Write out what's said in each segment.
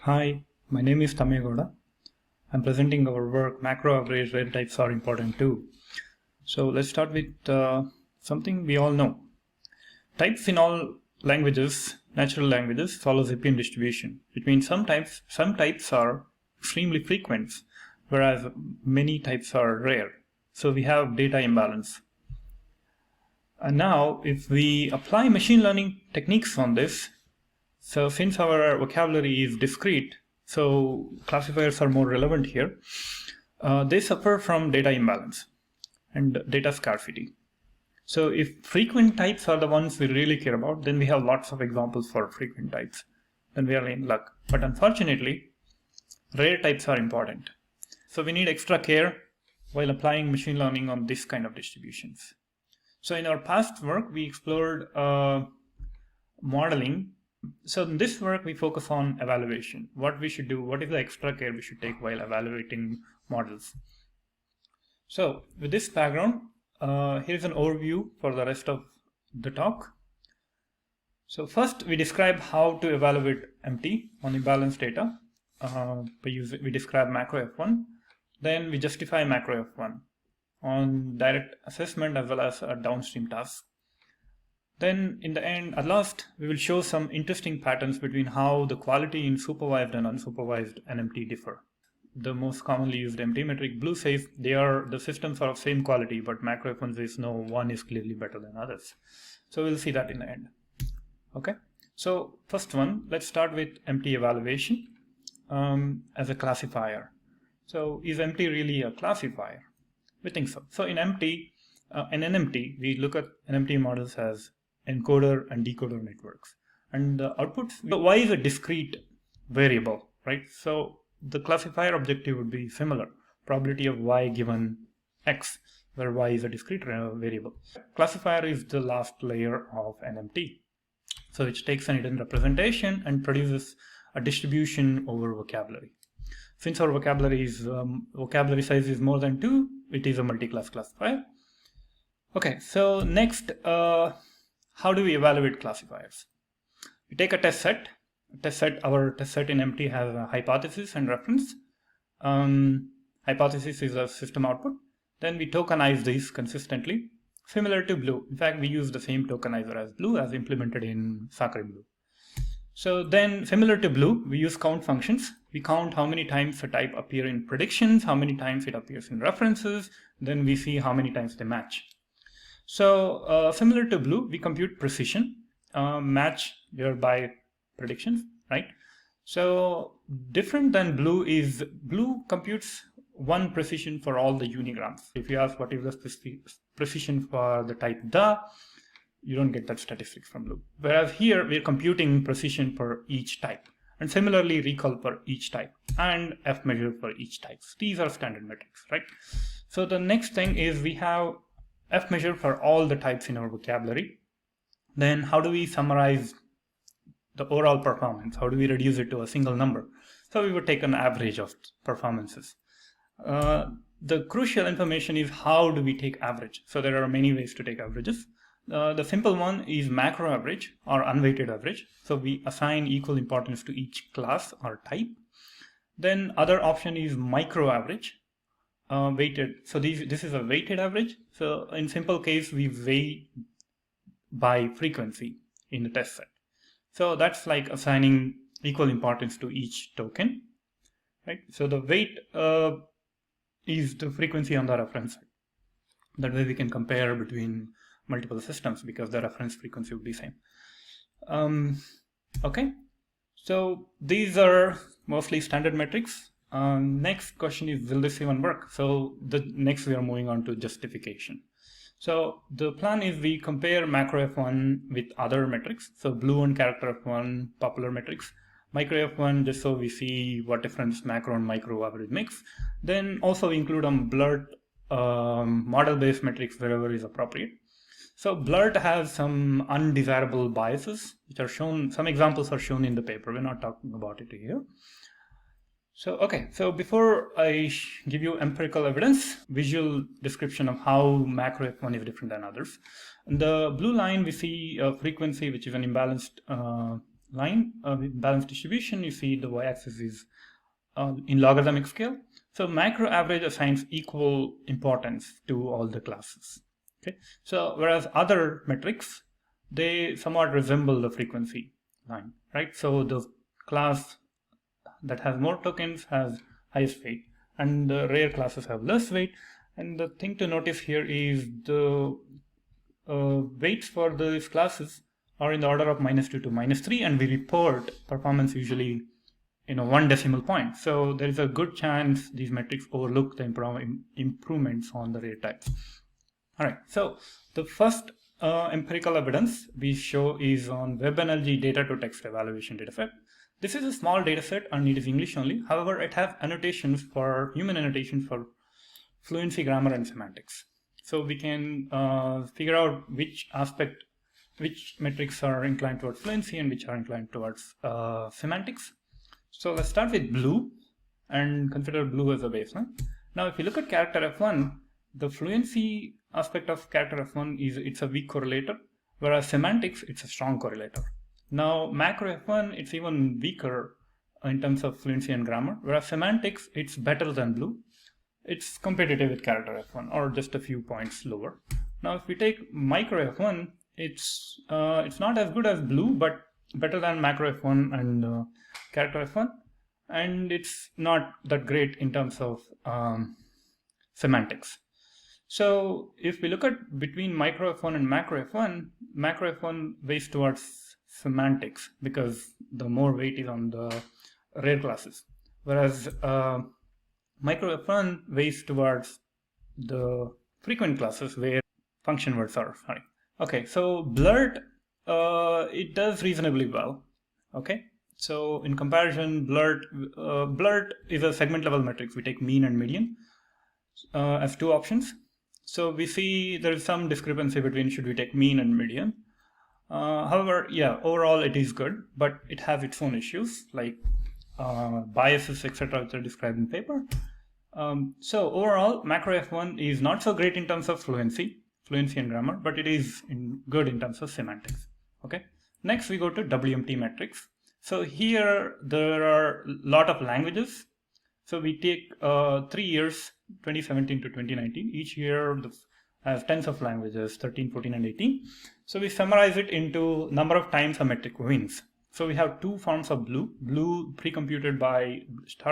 Hi, my name is Tamegoda. I'm presenting our work Macro Average Where Types Are Important Too. So let's start with something we all know. Types in all languages, natural languages, follow Zipf distribution, which means some types are extremely frequent, whereas many types are rare. So we have data imbalance. And now if we apply machine learning techniques on this, so since our vocabulary is discrete, so classifiers are more relevant here, they suffer from data imbalance and data scarcity. So if frequent types are the ones we really care about, then we have lots of examples for frequent types. Then we are in luck. But unfortunately, rare types are important. So we need extra care while applying machine learning on this kind of distributions. So in our past work, we explored modeling. So in this work, we focus on evaluation. What we should do, what is the extra care we should take while evaluating models. So with this background, here's an overview for the rest of the talk. So first, we describe how to evaluate MT on imbalanced data. We describe macro F1. Then we justify macro F1 on direct assessment as well as downstream tasks. Then in the end, at last, we will show some interesting patterns between how the quality in supervised and unsupervised NMT differ. The most commonly used MT metric, Blue says the systems are of same quality, but macro F1 says no, one is clearly better than others. So we'll see that in the end. Okay, so first one, let's start with MT evaluation as a classifier. So is MT really a classifier? We think so. So in MT, in NMT, we look at NMT models as encoder and decoder networks. And the outputs, y is a discrete variable, right? So the classifier objective would be similar. Probability of y given x, where y is a discrete variable. Classifier is the last layer of NMT. So which takes an hidden representation and produces a distribution over vocabulary. Since our vocabulary size is more than 2, it is a multi-class classifier. Okay, so next, how do we evaluate classifiers? We take a test set. Our test set in MT has a hypothesis and reference. Hypothesis is a system output. Then we tokenize these consistently, similar to Blue. In fact, we use the same tokenizer as Blue as implemented in Sakri Blue. So then, similar to Blue, we use count functions. We count how many times a type appear in predictions, how many times it appears in references. Then we see how many times they match. So similar to Blue, we compute precision, match by predictions, right? So different than Blue is Blue computes one precision for all the unigrams. If you ask what is the precision for the type the, you don't get that statistics from Blue. Whereas here we're computing precision for each type, and similarly recall for each type and F measure for each type. These are standard metrics, right? So the next thing is we have F measure for all the types in our vocabulary. Then how do we summarize the overall performance? How do we reduce it to a single number? So we would take an average of performances. The crucial information is how do we take average? So there are many ways to take averages. The simple one is macro average or unweighted average. So we assign equal importance to each class or type. Then other option is micro average, weighted. So this is a weighted average. So in simple case, we weigh by frequency in the test set. So that's like assigning equal importance to each token, right? So the weight is the frequency on the reference side. That way we can compare between multiple systems because the reference frequency would be same. Okay, so these are mostly standard metrics. Next question is, will this even work? So next we are moving on to justification. So the plan is we compare macro F1 with other metrics. So Blue and character F1, popular metrics. Micro F1, just so we see what difference macro and micro average makes. Then also we include blurred model-based metrics wherever is appropriate. So blurred has some undesirable biases, which are shown, some examples are shown in the paper. We're not talking about it here. So, okay, so before I give you empirical evidence, visual description of how macro F1 is different than others. In the blue line, we see a frequency, which is an imbalanced line with balanced distribution, you see the y-axis is in logarithmic scale. So macro average assigns equal importance to all the classes. Okay, so whereas other metrics, they somewhat resemble the frequency line, right? So the class that has more tokens has highest weight, and the rare classes have less weight. And the thing to notice here is the weights for these classes are in the order of -2 to -3, and we report performance usually 1 decimal point. So there is a good chance these metrics overlook the improvements on the rare types. All right, so the first empirical evidence we show is on WebNLG data to text evaluation dataset. This is a small dataset and it is English only. However, it has annotations for human annotations for fluency, grammar, and semantics. So we can figure out which metrics are inclined towards fluency and which are inclined towards semantics. So let's start with blue and consider blue as a baseline. Now, if you look at character F1, the fluency aspect of character F1 is it's a weak correlator, whereas semantics, it's a strong correlator. Now, macro F1, it's even weaker in terms of fluency and grammar, whereas semantics, it's better than blue. It's competitive with character F1 or just a few points lower. Now, if we take micro F1, it's not as good as blue, but better than macro F1 and character F1, and it's not that great in terms of semantics. So if we look at between micro F1 and macro F1 weighs towards semantics because the more weight is on the rare classes, whereas micro F1 weighs towards the frequent classes where function words are. Okay, so blurt, it does reasonably well. Okay, so in comparison, blurt is a segment level metric. We take mean and median as two options. So we see there is some discrepancy between should we take mean and median. However, yeah, overall it is good, but it has its own issues like biases, etc., which are described in paper. So overall, macro F1 is not so great in terms of fluency and grammar, but it is good in terms of semantics. Okay. Next, we go to WMT metrics. So here there are a lot of languages. So we take 3 years, 2017 to 2019. Each year has tens of languages, 13, 14, and 18. So we summarize it into number of times a metric wins. So we have two forms of blue pre-computed by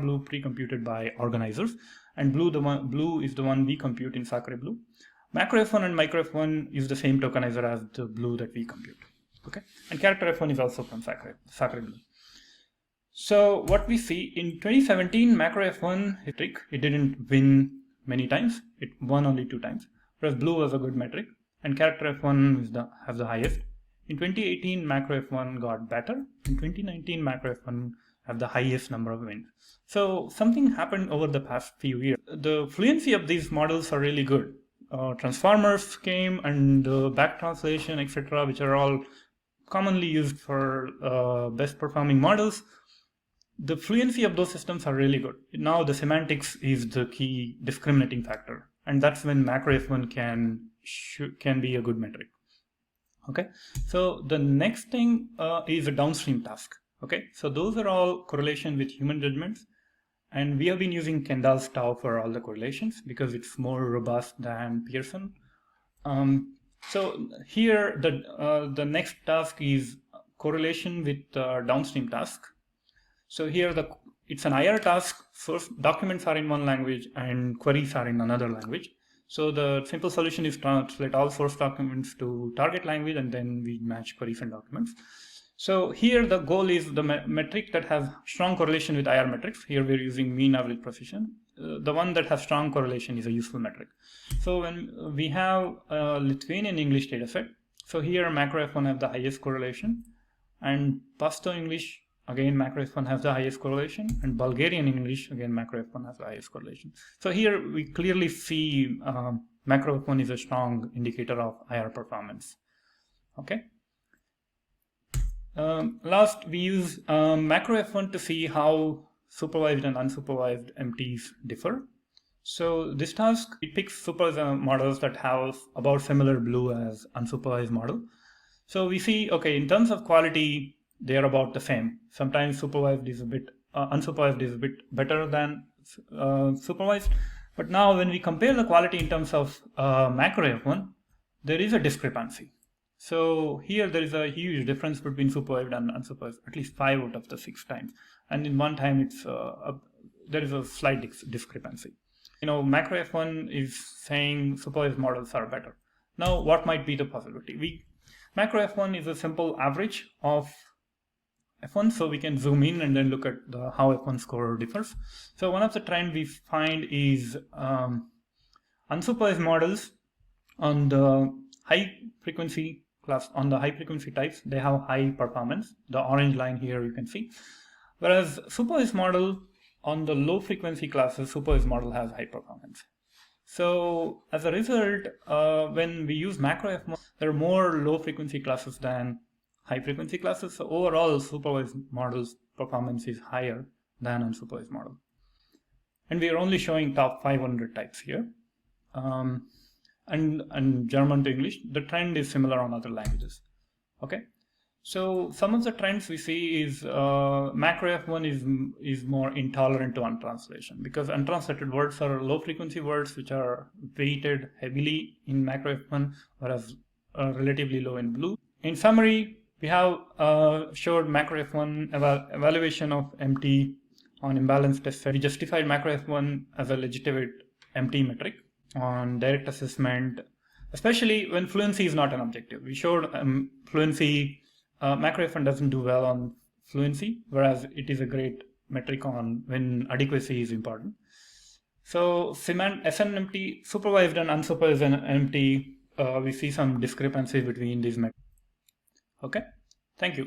blue pre-computed by organizers, and blue is the one we compute in Sacre Blue. Macro F1 and micro F1 use the same tokenizer as the blue that we compute. Okay, and character F1 is also from Sacre Blue. So what we see in 2017, macro F1 metric, it didn't win many times. It won only 2 times. Whereas blue was a good metric, and character F1 has the highest. In 2018, macro F1 got better. In 2019, macro F1 have the highest number of wins. So something happened over the past few years. The fluency of these models are really good. Transformers came and back translation, etc., which are all commonly used for best performing models. The fluency of those systems are really good. Now the semantics is the key discriminating factor, and that's when macro F1 can be a good metric. Okay, so the next thing is a downstream task. Okay, so those are all correlation with human judgments, and we have been using Kendall's tau for all the correlations because it's more robust than Pearson. So here the next task is correlation with downstream task. So here it's an IR task. Source documents are in one language and queries are in another language. So the simple solution is translate all source documents to target language, and then we match queries and documents. So here the goal is the metric that has strong correlation with IR metrics. Here we're using mean average precision. The one that has strong correlation is a useful metric. So when we have a Lithuanian English dataset, so here macro F1 have the highest correlation, and Pashto English, again macro F1 has the highest correlation, and Bulgarian English, again macro F1 has the highest correlation. So here we clearly see macro F1 is a strong indicator of IR performance. Okay. Last, we use macro F1 to see how supervised and unsupervised MTs differ. So this task, it picks supervised models that have about similar blue as unsupervised model. So we see, okay, in terms of quality, they are about the same. Sometimes supervised is a bit, unsupervised is a bit better than supervised. But now when we compare the quality in terms of macro F1, there is a discrepancy. So here there is a huge difference between supervised and unsupervised, at least 5 out of the 6 times. And in one time it's there is a slight discrepancy. Macro F1 is saying supervised models are better. Now what might be the possibility? Macro F1 is a simple average of F1, so we can zoom in and then look at how F1 score differs. So one of the trends we find is unsupervised models on the high frequency class, on the high frequency types, they have high performance. The orange line here you can see. Whereas supervised model on the low frequency classes, supervised model has high performance. So as a result, when we use macro F1, there are more low frequency classes than high frequency classes. So overall, supervised models performance is higher than unsupervised model. And we are only showing top 500 types here. And German to English, the trend is similar on other languages. Okay, so some of the trends we see is macro F1 is more intolerant to untranslation, because untranslated words are low frequency words which are weighted heavily in macro F1, whereas relatively low in blue. In summary, we have showed macro F1 evaluation of MT on imbalance test set. We justified macro F1 as a legitimate MT metric on direct assessment, especially when fluency is not an objective. We showed fluency, macro F1 doesn't do well on fluency, whereas it is a great metric on when adequacy is important. So SNMT, supervised and unsupervised MT, we see some discrepancy between these metrics. Okay, thank you.